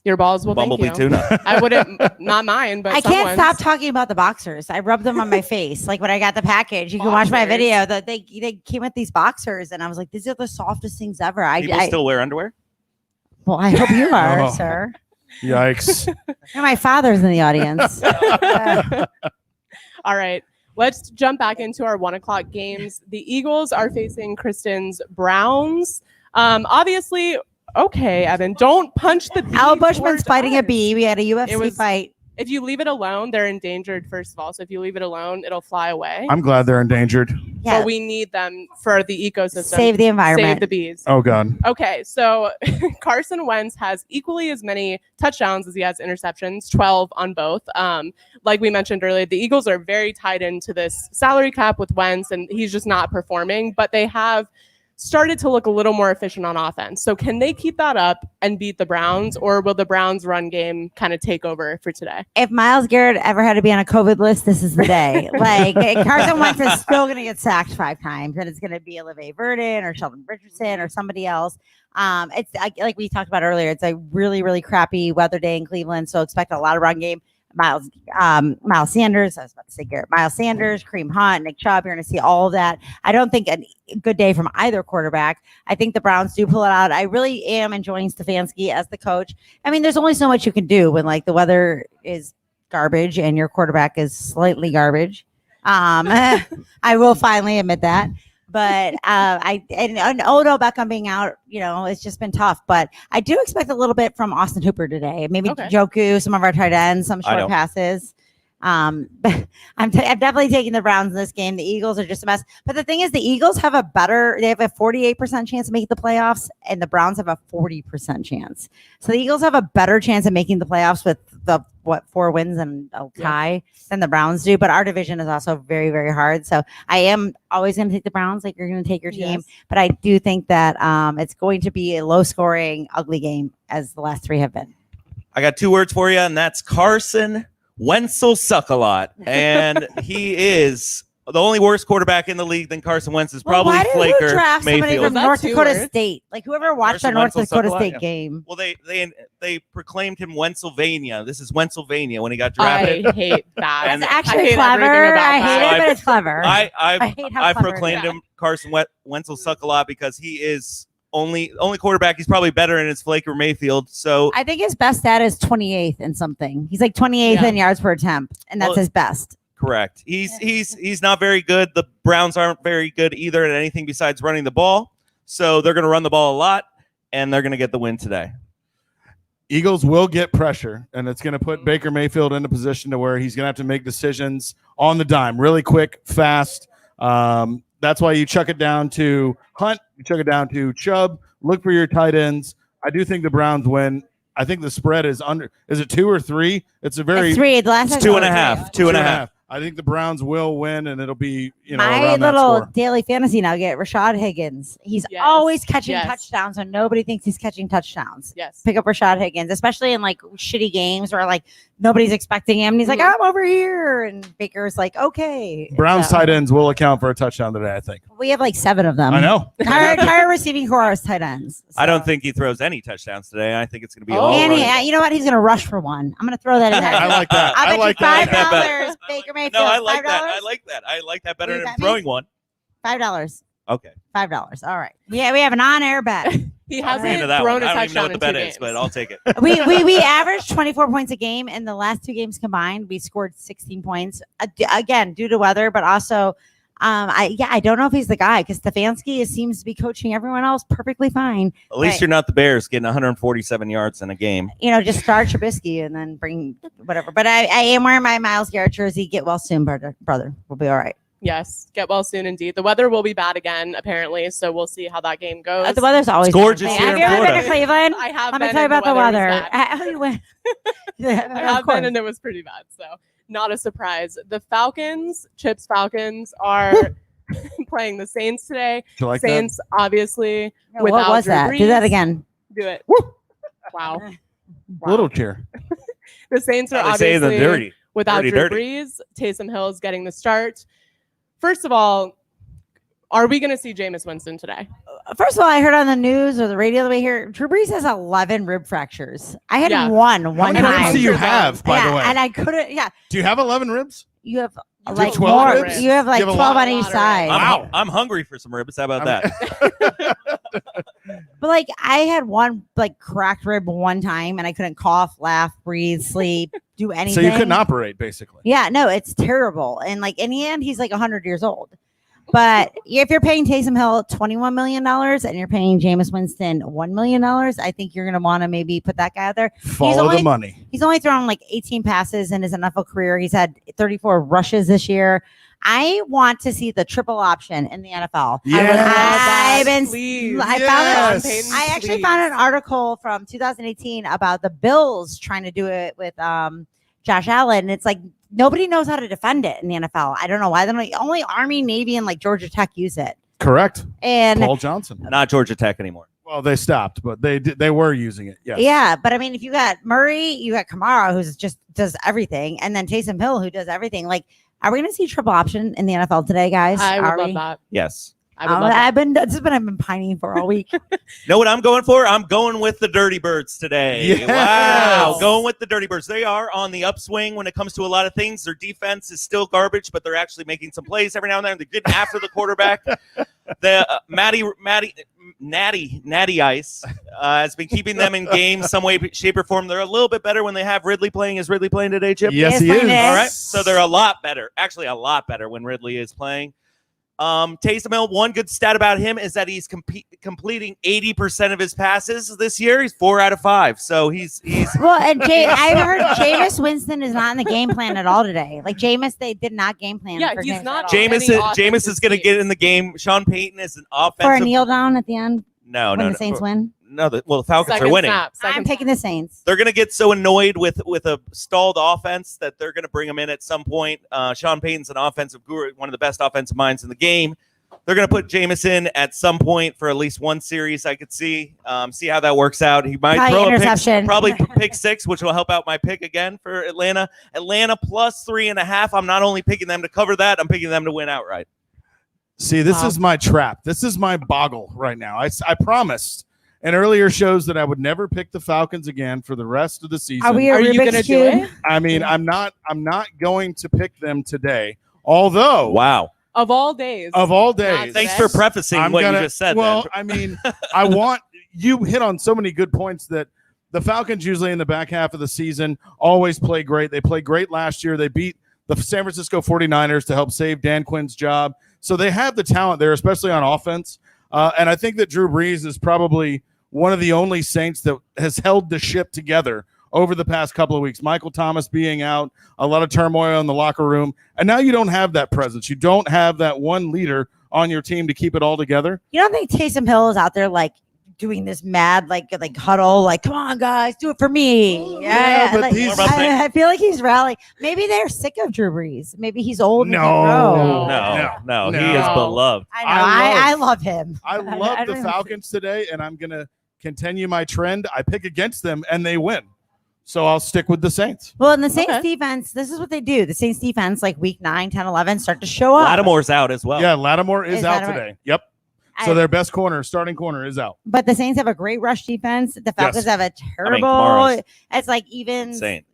Your balls will Bumblebee thank you. tuna. I wouldn't, not mine, but I can't someone's. stop talking about the boxers. I rubbed them on my face. Like when I got the package, you can watch my Boxers. video. That they came with these boxers, and I was like, "These are the softest things ever." People still wear underwear? Well, I hope you are, Oh. sir. Yikes. And my father's in the audience. All right. Let's jump back into our 1:00 games. The Eagles are facing Kristen's Browns. Obviously, okay, Evan, don't punch the bee. Al Bushman's towards fighting a us. bee. We had a UFC It was- fight. If you leave it alone, they're endangered, first of all. So if you leave it alone, it'll fly away. I'm glad they're endangered. Yeah, But we need them for the ecosystem. save the environment. Save the bees. Oh, God. Okay, so Carson Wentz has equally as many touchdowns as he has interceptions, 12 on both. Like we mentioned earlier, the Eagles are very tied into this salary cap with Wentz, and he's just not performing, but they have started to look a little more efficient on offense. So can they keep that up and beat the Browns, or will the Browns run game kind of take over for today? If Myles Garrett ever had to be on a COVID list, this is the day. Like Carson Wentz is still going to get sacked 5 times, and it's going to be Olave Verdon or Sheldon Richardson or somebody else. It's like we talked about earlier. It's a really, really crappy weather day in Cleveland, so expect a lot of run game. Miles Sanders, I was about to say Garrett, Miles Sanders, Kareem Hunt, Nick Chubb, you're going to see all of that. I don't think a good day from either quarterback. I think the Browns do pull it out. I really am enjoying Stefanski as the coach. I mean, there's only so much you can do when like the weather is garbage and your quarterback is slightly garbage. I will finally admit that. But and Odell Beckham being out, it's just been tough. But I do expect a little bit from Austin Hooper today. Maybe Okay. Joku, some of our tight ends, some short don't. passes. But I'm definitely taking the Browns in this game. The Eagles are just a mess. But the thing is, the Eagles have a 48% chance of making the playoffs, and the Browns have a 40% chance. So the Eagles have a better chance of making the playoffs with the 4 wins and a tie than the Browns do. But our division is also very, very hard. So I am always going to take the Browns, like you're going to take your team. Yes. But I do think that it's going to be a low-scoring, ugly game, as the last 3 have been. I got 2 words for you, and that's Carson Wenzel suck a lot. And he is the only worse quarterback in the league than Carson Wentz is probably why did you Flaker draft somebody Mayfield. from Is that North 2 Dakota words? State? Like whoever watched Carson our North Wentzel Dakota suck a lot, State yeah. game. Well, they proclaimed him Wentzylvania. This is Wentzylvania when he got drafted. I hate that. And- It's I actually hate everything clever. about I hate that. it, but it's clever. I hate how I clever it proclaimed is. him Carson Wentzel suck a lot because he is only quarterback. He's probably better in his Flaker Mayfield. So I think his best stat is 28th in something. He's like 28th Yeah. in yards per attempt, and that's Well, his best. correct. He's not very good. The Browns aren't very good either at anything besides running the ball. So they're going to run the ball a lot, and they're going to get the win today. Eagles will get pressure, and it's going to put Baker Mayfield in a position to where he's going to have to make decisions on the dime, really quick, fast. That's why you chuck it down to Hunt, you chuck it down to Chubb, look for your tight ends. I do think the Browns win. I think the spread is under. Is it 2 or 3? It's a very It's 3. The last It's time 2.5. 2.5. I think the Browns will win, and it'll be My around that little score. daily fantasy nugget, Rashad Higgins. He's Yes. always catching Yes. touchdowns, and nobody thinks he's catching touchdowns. Yes. Pick up Rashad Higgins, especially in like shitty games where like nobody's expecting him, and he's like, Mhm. "I'm over here," and Baker's like, "Okay." Browns So, tight ends will account for a touchdown today. I think. We have like 7 of them. I know. Entire receiving core is tight ends. I don't So- think he throws any touchdowns today. I think it's going to be Oh, all And running. you know what? He's going to rush for one. I'm going to throw that in there. I like that. I'll I bet like you that. $5, Baker Mayfield. No, I like that. $5? I like that. I like that better Will you than bet me? throwing one. $5. Okay. $5. All right. Yeah, we have an on-air bet. He I'm hasn't into that thrown one. a I don't even know touchdown what the in bet 2 is, games. but I'll take it. we averaged 24 points a game. In the last 2 games combined, we scored 16 points. Again, due to weather, but also I don't know if he's the guy because Stefanski seems to be coaching everyone else perfectly fine. At least you're not the Bears getting 147 yards in a game. Just start Trubisky and then bring whatever. But I am wearing my Myles Garrett jersey. Get well soon, brother. We'll be all right. Yes, get well soon indeed. The weather will be bad again, apparently, so we'll see how that game goes. The weather's always it's gorgeous bad. here Have in you ever Florida. been to Cleveland? I have Let me been, tell you and about the weather. was bad. How you went? I have been, and it was pretty bad, so not a surprise. The Falcons, Chip's Falcons, are playing the Saints today. You like Saints, obviously, What without was Drew that? Brees. Do that again. Do it. Wow. Little cheer. The Saints are They say the obviously dirty. without dirty, Drew dirty. Brees. Taysom Hill is getting the start. First of all, are we going to see Jameis Winston today? First of all, I heard on the news or the radio the way here, Drew Brees has 11 rib fractures. I had one How many ribs time. do you have, by the way? And I couldn't. Yeah, Do you have 11 ribs? you have You like 12 more. ribs? You have like You have a 12 lot. on each Lot of side. ribs. Wow. I'm hungry for some ribs. How about that? But like I had one like cracked rib one time, and I couldn't cough, laugh, breathe, sleep, do So anything. you couldn't operate, basically. Yeah, no, it's terrible. And like in the end, he's like 100 years old. But if you're paying Taysom Hill $21 million and you're paying Jameis Winston $1 million, I think you're going to want to maybe put that guy out there. Follow the money. He's only thrown like 18 passes in his NFL career. He's had 34 rushes this year. I want to see the triple option in the NFL. Yes. I actually found an article from 2018 about the Bills trying to do it with Josh Allen. And it's like nobody knows how to defend it in the NFL. I don't know why. Only Army, Navy, and like Georgia Tech use it. Correct. And Paul Johnson. Not Georgia Tech anymore. Well, they stopped, but they were using it. Yes. yeah, but I mean, if you got Murray, you got Kamara, who's just does everything, and then Taysom Hill, who does everything. Like, are we going to see triple option in the NFL today, guys? I would Are love we? that. Yes. I would love that. I've been pining for all week. Know what I'm going for? I'm going with the Dirty Birds today. Yes. Wow. Going with the Dirty Birds. They are on the upswing when it comes to a lot of things. Their defense is still garbage, but they're actually making some plays every now and then. They're getting after the quarterback. The Natty Ice has been keeping them in games some way, shape, or form. They're a little bit better when they have Ridley playing. Is Ridley playing today, Chip? Yes, he is. All right. So they're a lot better. Actually, a lot better when Ridley is playing. Taysom Hill, one good stat about him is that he's completing 80% of his passes this year. He's 4 out of 5. So he's Well, and I heard Jameis Winston is not in the game plan at all today. Like Jameis, they did not game plan. Yeah, for he's Jameis not at all. Jameis is going to get in the game. Sean Payton is an for a offensive. kneel down at the end No, when the Saints win. No, the Falcons Second are winning. snap, I'm second taking the Saints. They're going to get so annoyed with a stalled offense that they're going to bring him in at some point. Sean Payton's an offensive guru, one of the best offensive minds in the game. They're going to put Jameis in at some point for at least one series. I could see how that works out. He might Probably throw a interception. pick, probably pick 6, which will help out my pick again for Atlanta. Atlanta plus 3.5. I'm not only picking them to cover that, I'm picking them to win outright. See, this is my trap. This is my boggle right now. I promised in earlier shows that I would never pick the Falcons again for the rest of the season. Are we a Are you Rubik's going to do Cube? it? I mean, I'm not going to pick them today. Although, Wow. Of all days. of all days, Thanks for prefacing what you just said. Well, then. I mean, you hit on so many good points that the Falcons usually in the back half of the season always play great. They played great last year. They beat the San Francisco 49ers to help save Dan Quinn's job. So they have the talent there, especially on offense. And I think that Drew Brees is probably one of the only Saints that has held the ship together over the past couple of weeks. Michael Thomas being out, a lot of turmoil in the locker room. And now you don't have that presence. You don't have that one leader on your team to keep it all together. You don't think Taysom Hill is out there like doing this mad like huddle, like, come on guys, do it for me. Yeah, but like, he's- I feel like he's rallying. Maybe they're sick of Drew Brees. Maybe he's old. And No. can't grow. No, he is No. beloved. I know. I love him. I I love don't the even- Falcons today, and I'm going to continue my trend. I pick against them, and they win. So I'll stick with the Saints. Well, in the Saints Okay. defense, this is what they do. The Saints defense, like week 9, 10, 11, start to show up. Lattimore's out as well. Yeah, Lattimore is Is out Lattimore- today. Yep. So I- their best starting corner is out. But the Saints have a great rush defense. The Falcons have a terrible. Kamara's it's like even. insane.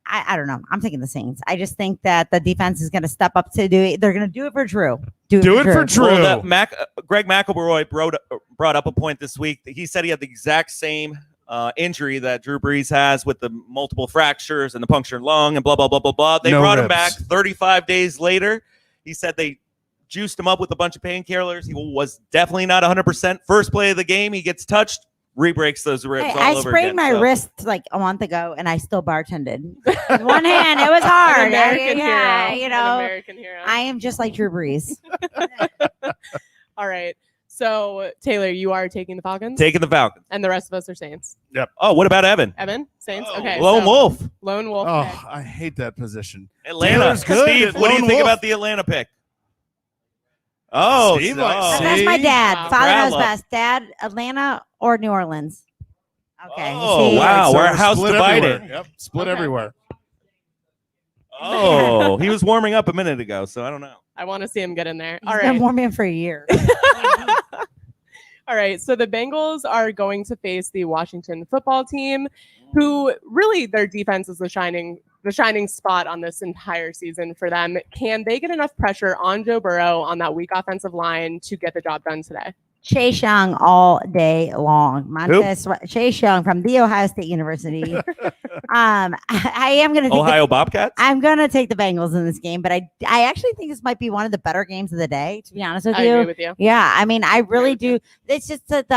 I don't know. I'm taking the Saints. I just think that the defense is going to step up to do it. They're going to do it for Drew. Do it for Drew. Well, Greg McElroy brought up a point this week. He said he had the exact same injury that Drew Brees has with the multiple fractures and the punctured lung and blah, blah, blah, blah, blah. They No brought him ribs. back 35 days later. He said they juiced him up with a bunch of painkillers. He was definitely not 100%. First play of the game, he gets touched, re-breaks those ribs all I over sprained again. my wrist like a month ago, and I still bartended. With one hand, it was hard. An American Yeah, hero. you An know, American hero. I am just like Drew Brees. All right. So, Taylor, you are taking the Falcons? Taking the Falcons. And the rest of us are Saints. Oh, what about Evan? Evan? Saints? Oh, Okay. Lone so Wolf. Lone Wolf. Oh, okay. I hate that position. Atlanta. Taylor's good. Steve, what do you Lone think Wolf. about the Atlanta pick? Oh, Steve, so- like, That's my dad. Wow. Father knows Bravo. best. Dad, Atlanta or New Orleans. Okay. Oh, see? wow. So We're we're house split divided. everywhere. Yep, split Okay. everywhere. Oh, he was warming up a minute ago, so I don't know. I want to see him get in there. He's All been right. warming for a year. All right. So the Bengals are going to face the Washington football team, who really their defense is the shining spot on this entire season for them. Can they get enough pressure on Joe Burrow on that weak offensive line to get the job done today? Chase Young all day long. Chase Young from the Ohio State University. I am going to Ohio Bobcats? I'm going to take the Bengals in this game, but I actually think this might be one of the better games of the day, to be honest with I you. agree with you. Yeah, I mean, I really do. It's just that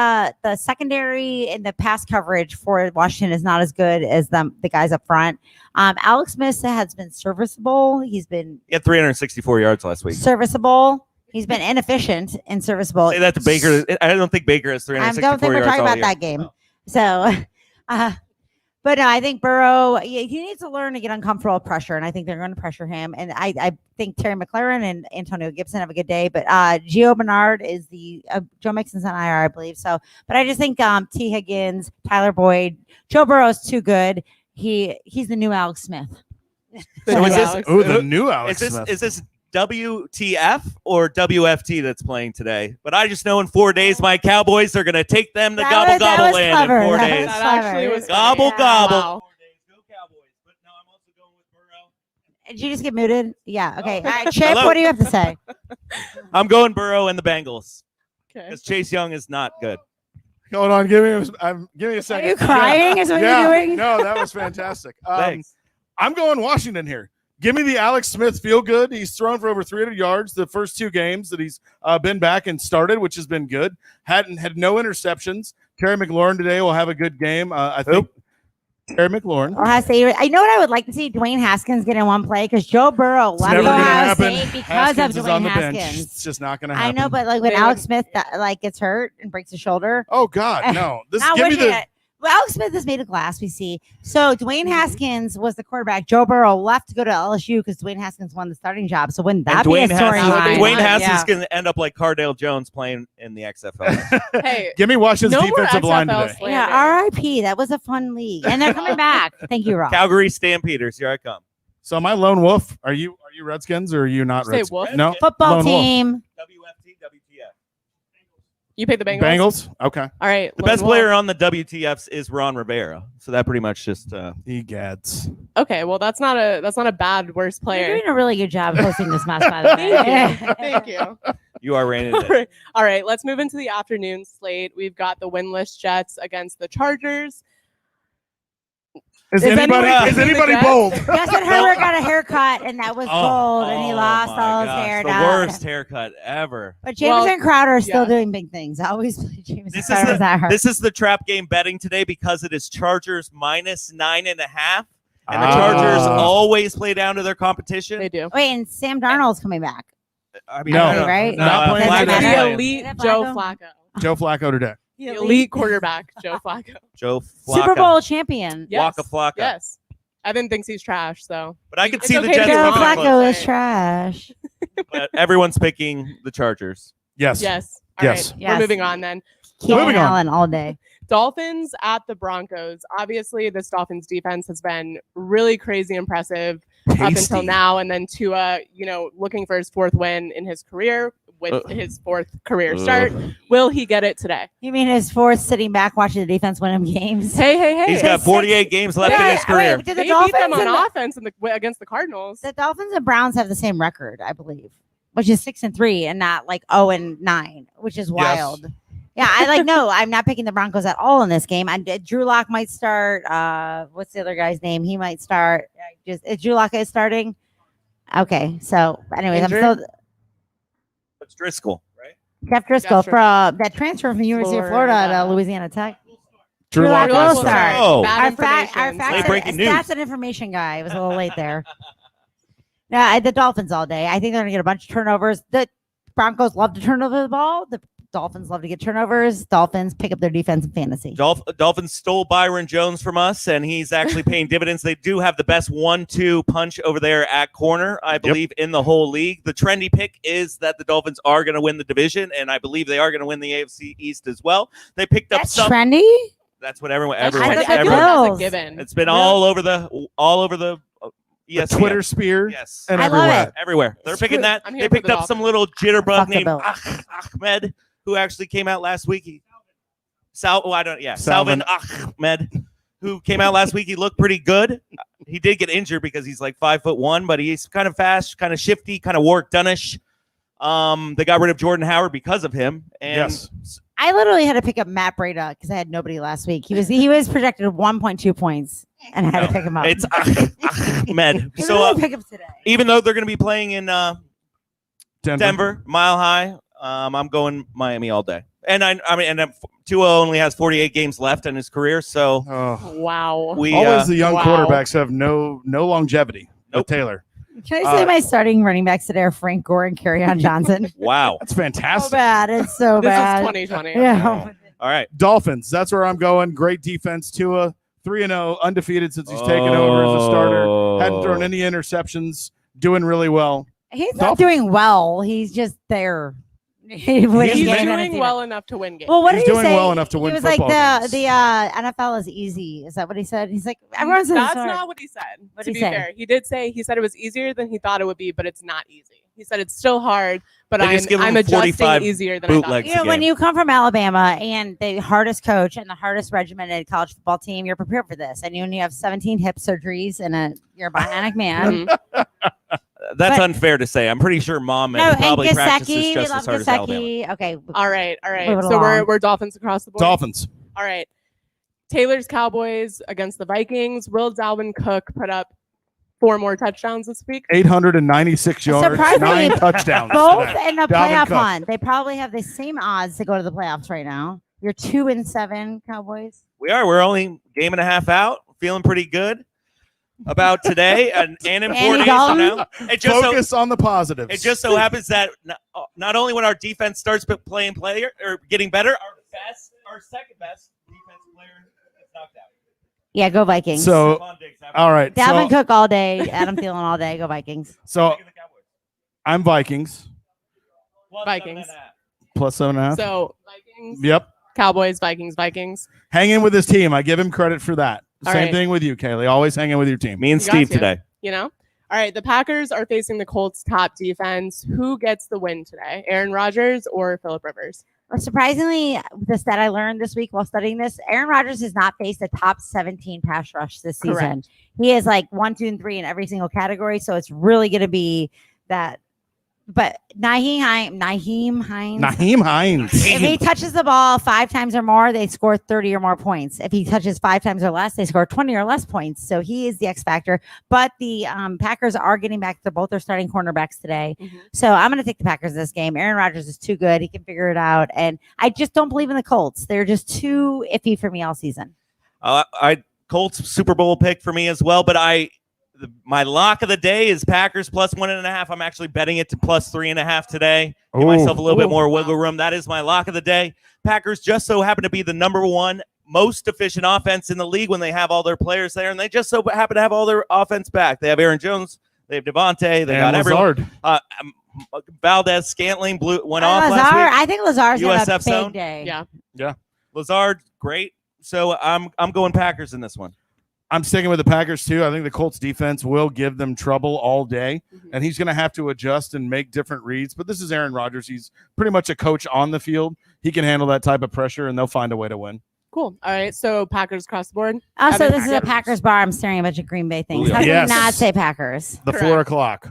the secondary and the pass coverage for Washington is not as good as the guys up front. Alex Smith has been serviceable. He's been He had 364 yards last week. serviceable. He's been inefficient and serviceable. Say that to Baker. I don't think Baker has I 364 don't think we're yards talking all about year. that game. So, but no, I think Burrow, he needs to learn to get uncomfortable with pressure, and I think they're going to pressure him. And I think Terry McLaurin and Antonio Gibson have a good day, but Gio Bernard is the Joe Mixon's on IR, I believe. So, but I just think T. Higgins, Tyler Boyd, Joe Burrow is too good. He's the new Alex Smith. So is this- Alex. Oh, the new Alex Smith. Is this WTF or WFT that's playing today? But I just know in 4 days my Cowboys are going to take them to That gobble was land clever. in 4 That days. was That actually was Gobble, Yeah. gobble. Wow. 4 days. Go Cowboys. But no, I'm also going with Burrow. Did you just get muted? Yeah. Okay. Oh. All right, Chip, Hello. what do you have to say? I'm going Burrow and the Bengals Okay. because Chase Young is not good. Hold on, give me a Are second. you crying? Is what Yeah, you're doing? no, that was fantastic. Thanks. I'm going Washington here. Give me the Alex Smith feel good. He's thrown for over 300 yards the first 2 games that he's been back and started, which has been good. Had no interceptions. Terry McLaurin today will have a good game. I think Terry McLaurin. Ohio State. I know what I would like to see Dwayne Haskins get in one play because Joe Burrow left Never gonna Ohio happen. State because Haskins of is on Dwayne the bench. Haskins. It's just not going to I happen. know, but like when They Alex would- Smith gets hurt and breaks his shoulder, Oh God, no! This not give me wishing the. it. Well, Alex Smith is made of glass. We see. So Dwayne Haskins was the quarterback. Joe Burrow left to go to LSU because Dwayne Haskins won the starting job. So wouldn't that And be a Dwayne Haskins, storyline? Dwayne Haskins Yeah. is going to end up like Cardale Jones playing in the XFL. Hey, Give me Washington's no more defensive line XFL today. slander. Yeah, R.I.P. That was a fun league, and they're coming back. Thank you, Rob. Calgary Stampeders, here I come. So my lone wolf. Are you Redskins or are you not Say Redskins? wolf? No, Football Lone wolf. team. WFT, WTF. You pick the Bengals? Bengals. Okay, All right. The Lone best Wolf. player on the WTFs is Ron Rivera. So that pretty much just egads. Okay, well that's not a bad worst You're player. doing a really good job hosting this match, by the way. Thank you. Thank you. you are reigning All it. right. All right, let's move into the afternoon slate. We've got the winless Jets against the Chargers. Is anyone anybody picking the Jets? bold? Justin Herbert got a haircut, and that was gold, and he lost my all his gosh, hair. The down. worst haircut ever. But Jameson Crowder is still yeah. doing big things. I always play Jameson This is, Crowder with that hurt. this is the trap game betting today because it is Chargers minus 9.5. And the Chargers always play down to their competition. They do. Wait, and Sam Darnold's coming back. I mean, No. I don't know. Right? No, Not playing Flacco's today. The playing. elite Is that Joe Flacco? Flacco. Joe Flacco today. The elite quarterback, Joe Flacco. Joe Flacco. Super Bowl champion. Yes. Waka Flocka. Yes. Evan thinks he's trash, so. But I could It's see okay the to Jets go Joe coming Flacco. close. Flacco is trash. But everyone's picking the Chargers. Yes. Yes. All Yes. right. Yes. We're moving on then. Keenan Moving on. Allen all day. Dolphins at the Broncos. Obviously, this Dolphins defense has been really crazy impressive up until now. And then Tua, looking for his 4th win in his career with his 4th career start. Will he get it today? You mean his 4th sitting back watching the defense win him games? Hey. He's got 48 games left in his career. Wait, did They the beat them Dolphins on and offense against the Cardinals. the Dolphins and Browns have the same record, I believe, which is 6-3 and not like 0-9, which is wild. Yeah, I'm not picking the Broncos at all in this game. Drew Lock might start. What's the other guy's name? He might start. Is Drew Lock is starting? Okay, so anyways, Injured? I'm still. Driscoll, right? Jeff Driscoll Jeff from that transfer from the University of Florida to Louisiana Tech. Drew Lock Lock will start. Oh. Bad Our information. fact Late breaking news. stats and information guy was a little late there. Yeah, the Dolphins all day. I think they're going to get a bunch of turnovers. The Broncos love to turn over the ball. The Dolphins love to get turnovers. Dolphins pick up their defense in fantasy. Dolphins stole Byron Jones from us, and he's actually paying dividends. They do have the best 1-2 punch over there at corner, I believe, in the whole league. The trendy pick is that the Dolphins are going to win the division, and I believe they are going to win the AFC East as well. They picked up That's some. trendy. That's what everyone. That's Everyone. trendy. I feel everyone like that's Bills. a given. It's been all over the The ESPN. Twitter sphere Yes. and I love everywhere. it. Everywhere. They're picking that. I'm here They for picked the up some little jitterbug Fuck the named Bills. Ahmed, who actually came out last week. Salvin Ahmed, who came out last week. He looked pretty good. He did get injured because he's like 5'1", but he's kind of fast, kind of shifty, kind of Warwick Dunnish. They got rid of Jordan Howard because of him. And Yes. I literally had to pick up Matt Breida because I had nobody last week. He was projected 1.2 points, and I had to pick him up. it's Ahmed. Who So did I pick up today? even though they're going to be playing in Denver, Mile High, I'm going Miami all day. And and Tua only has 48 games left in his career, so Oh. Wow. we Always the young wow. quarterbacks have no longevity. Nope. Taylor. Can I say my starting running backs today are Frank Gore and Kerryon Johnson? wow. That's So fantastic. bad. It's so This bad. is 2020. Yeah. All right. Dolphins. That's where I'm going. Great defense. Tua 3-0, undefeated since he's taken over as a starter. Hadn't thrown any interceptions. Doing really well. He's not Dolphins. doing well. He's just there. He's Winning game doing after well enough to win games. Well, what He's did he doing say? well enough to win He was like football games. the NFL is easy. Is that what he said? He's like everyone says That's it's hard. not what he said. What'd To he be say? fair, he said it was easier than he thought it would be, but it's not easy. He said it's still hard, but They just give I'm him adjusting 45 easier than I thought. bootlegs. You know, when you come from Alabama and the hardest coach and the hardest regimented college football team, you're prepared for this. And when you have 17 hip surgeries and you're a bionic man. Mhm. That's But- unfair to say. I'm pretty sure Mom No, and probably practices Gesicki, we just love as hard as Alabama. Gesicki. Okay. All right. Move it So along. we're Dolphins across the board. Dolphins. All right. Taylor's Cowboys against the Vikings. Will Dalvin Cook put up 4 more touchdowns this week? 896 yards, Surprisingly, 9 touchdowns. Both today. in the Dalvin playoff Cook. hunt. They probably have the same odds to go to the playoffs right now. You're 2-7 Cowboys. We are. We're only game and a half out. Feeling pretty good about today and in 4 Andy days Dalton? from now. Focus on the positives. It just so happens that not only when our defense starts playing or getting better, our second best defensive player is knocked out. Yeah, go Vikings. So, Stephon Diggs, all right. Dalvin So, Cook all day. Adam Thielen all day. Go Vikings. so Taking the Cowboys. I'm Vikings. Plus Vikings. 7.5. Plus 7.5. So Vikings, Yep. Cowboys, Vikings. Hang in with his team. I give him credit for that. All Same right. thing with you, Kaylee. Always hang in with your team. Me and You got Steve to. today. You know? All right. The Packers are facing the Colts' top defense. Who gets the win today? Aaron Rodgers or Phillip Rivers? Well, surprisingly, the stat I learned this week while studying this, Aaron Rodgers has not faced a top 17 pass rush this season. Correct. He is like 1, 2, and 3 in every single category. So it's really going to be that. But Naheem Hines. Naheem Hines. If he touches the ball 5 times or more, they score 30 or more points. If he touches 5 times or less, they score 20 or less points. So he is the X factor. But the Packers are getting back to both their starting cornerbacks today. Mhm. So I'm going to take the Packers this game. Aaron Rodgers is too good. He can figure it out. And I just don't believe in the Colts. They're just too iffy for me all season. Colts Super Bowl pick for me as well, but my lock of the day is Packers plus 1.5. I'm actually betting it to plus 3.5 today. Give myself a little bit more wiggle room. That is my lock of the day. Packers just so happen to be the number 1 most efficient offense in the league when they have all their players there, and they just so happen to have all their offense back. They have Aaron Jones, they have Devontae, they got Lazard. everyone. Valdez Scantling went Uh, off last Lazard, week. I think Lazard's going to have a USF big zone? day. Yeah. Lazard, great. So I'm going Packers in this one. I'm sticking with the Packers too. I think the Colts defense will give them trouble all day, Mhm. and he's going to have to adjust and make different reads. But this is Aaron Rodgers. He's pretty much a coach on the field. He can handle that type of pressure, and they'll find a way to win. Cool. All right. So Packers across the board. Also, Evan, this is a Packers bar. I'm staring at a bunch of Green Bay things. Ooh, How can yes. we not say Packers? The Correct. 4 o'clock.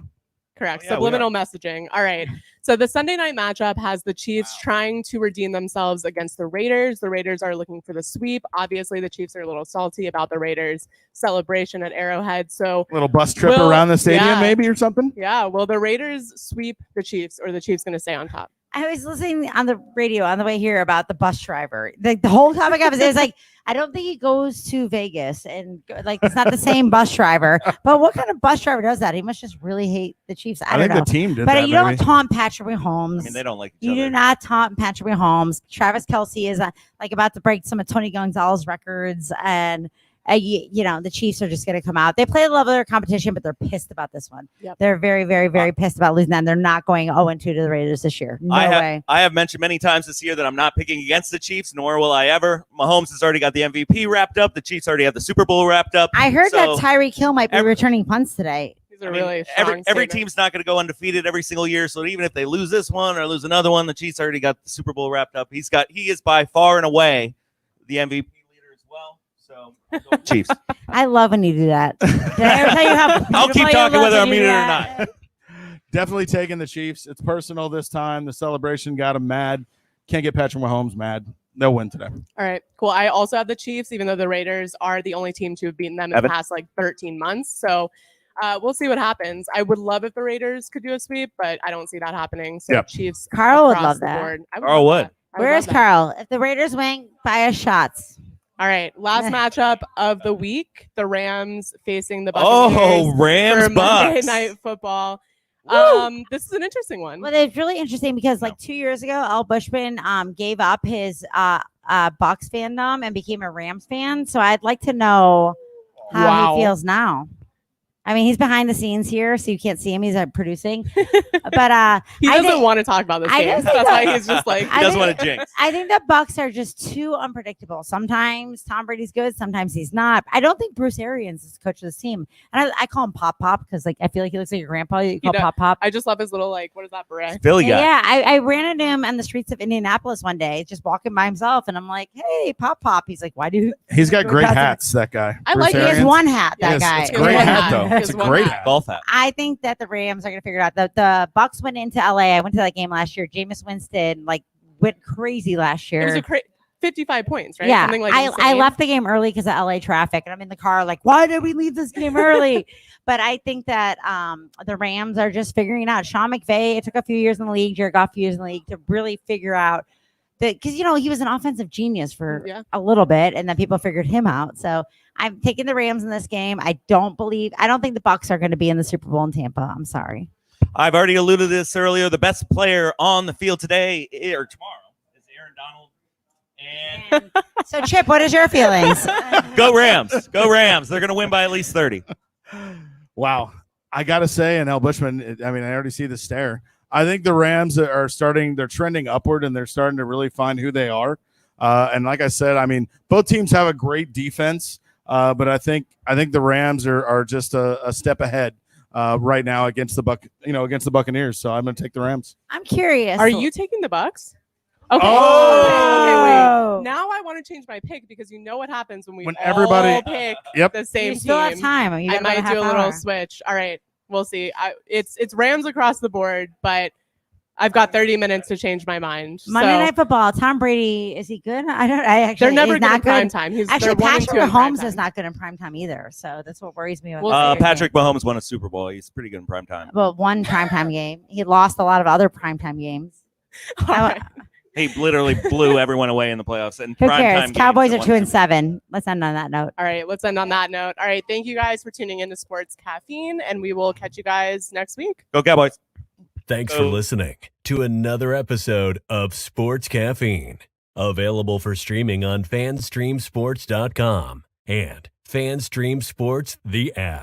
Correct. Yeah, we Subliminal messaging. All right. So the Sunday night matchup has the Chiefs trying to redeem themselves against the Raiders. The Raiders are looking for the sweep. Obviously, the Chiefs are a little salty about the Raiders' celebration at Arrowhead. So, Little bus trip Will- around the stadium, yeah. maybe, or something. yeah, will the Raiders sweep the Chiefs, or the Chiefs going to stay on top? I was listening on the radio on the way here about the bus driver. The whole topic of it is like, I don't think he goes to Vegas and like it's not the same bus driver. But what kind of bus driver does that? He must just really hate the Chiefs. I don't think know. the team did but that. you don't maybe. taunt Patrick Mahomes. I mean, they don't like each You other. do not taunt Patrick Mahomes. Travis Kelce is like about to break some of Tony Gonzalez records, and the Chiefs are just going to come out. They play the level of their competition, but they're pissed about this one. Yep. They're very, very, very pissed about losing that. And they're not going 0-2 to the Raiders this year. No way. I have mentioned many times this year that I'm not picking against the Chiefs, nor will I ever. Mahomes has already got the MVP wrapped up. The Chiefs already have the Super Bowl wrapped up. I heard So that Tyreek Hill might be returning punts today. These are really strong every statements. team's not going to go undefeated every single year. So even if they lose this one or lose another one, the Chiefs already got the Super Bowl wrapped up. He is by far and away the MVP leader as well. So Chiefs. I love when you do that. Did I ever tell you how I'll keep beautiful you talking look whether when I'm you muted do or that? not. Definitely taking the Chiefs. It's personal this time. The celebration got them mad. Can't get Patrick Mahomes mad. They'll win today. All right, cool. I also have the Chiefs, even though the Raiders are the only team to have beaten them in the past 13 months. So we'll see what happens. I would love if the Raiders could do a sweep, but I don't see that happening. So Yep. Chiefs. Carl would across love the that. board. I Carl love would. that. I Where's love that. Carl? If the Raiders win, buy us shots. All right, last matchup of the week: the Rams facing the Oh, Buccaneers Rams for Monday Bucks. Night Football. This is an interesting one. Well, it's really interesting because 2 years ago, Al Bushman gave up his Bucks fandom and became a Rams fan. So I'd like to know how Wow. he feels now. I mean, he's behind the scenes here, so you can't see him. He's producing, but He I doesn't think- want to talk about this I game. just That's think why that- he's just like. He doesn't want to jinx. I think the Bucks are just too unpredictable. Sometimes Tom Brady's good, sometimes he's not. I don't think Bruce Arians is coach of this team, and I call him Pop Pop because I feel like he looks like your grandpa. You call does. Pop Pop. I just love his little what is that beret? Philly guy. Yeah, I ran into him on the streets of Indianapolis one day, just walking by himself, and I'm like, "Hey, Pop Pop." He's like, "Why do you?" He's got great That's a- hats, that guy. I Bruce like it. He has Arians. one hat. That Yes, guy. it's a He has great one hat, hat. though. He has It's a one great hat. hat. Golf hat. I think that the Rams are going to figure it out. The Bucks went into LA. I went to that game last year. Jameis Winston went crazy last year. It was 55 points, right? Yeah, Something I insane. left the game early because of LA traffic, and I'm in the car like, why did we leave this game early? But I think that the Rams are just figuring it out. Sean McVay, it took a few years in the league, Jared Goff a few years in the league to really figure out that, because he was an offensive genius for a little bit, and then people figured him out. So I'm taking the Rams in this game. I don't think the Bucks are going to be in the Super Bowl in Tampa. I'm sorry. I've already alluded to this earlier. The best player on the field today or tomorrow is Aaron Donald. And So Chip, what is your feelings? go Rams. Go Rams. They're going to win by at least 30. Wow. I got to say, and Al Bushman, I already see the stare. I think the Rams are they're trending upward, and they're starting to really find who they are. And like I said, both teams have a great defense, but I think the Rams are just a step ahead right now against the Buccaneers. So I'm going to take the Rams. I'm curious. Are you taking the Bucks? Okay. Oh! Okay, wait. Now I want to change my pick because you know what happens when When all everybody- pick Yep. the same You still have team. time. You I got about might half do a little hour. switch. All right, we'll see. It's Rams across the board, but I've got 30 minutes to change my mind. Monday So Night Football. Tom Brady, is he good? I actually. they're never he's good not in prime good. time. They're Actually, 1 and Patrick 2 in prime Mahomes time. is not good in prime time either. So that's what worries me. We'll see. Patrick Mahomes won a Super Bowl. He's pretty good in prime time. Well, one primetime game. He lost a lot of other primetime games. All right. He literally blew everyone away in the playoffs. And Who prime cares? time Cowboys games are that won 2-7. Let's end on that note. All right, let's end on that note. All right, thank you guys for tuning in to Sports Caffeine, and we will catch you guys next week. Go Cowboys. Thanks for listening to another episode of Sports Caffeine, available for streaming on fanstreamsports.com and FanStream Sports, the app.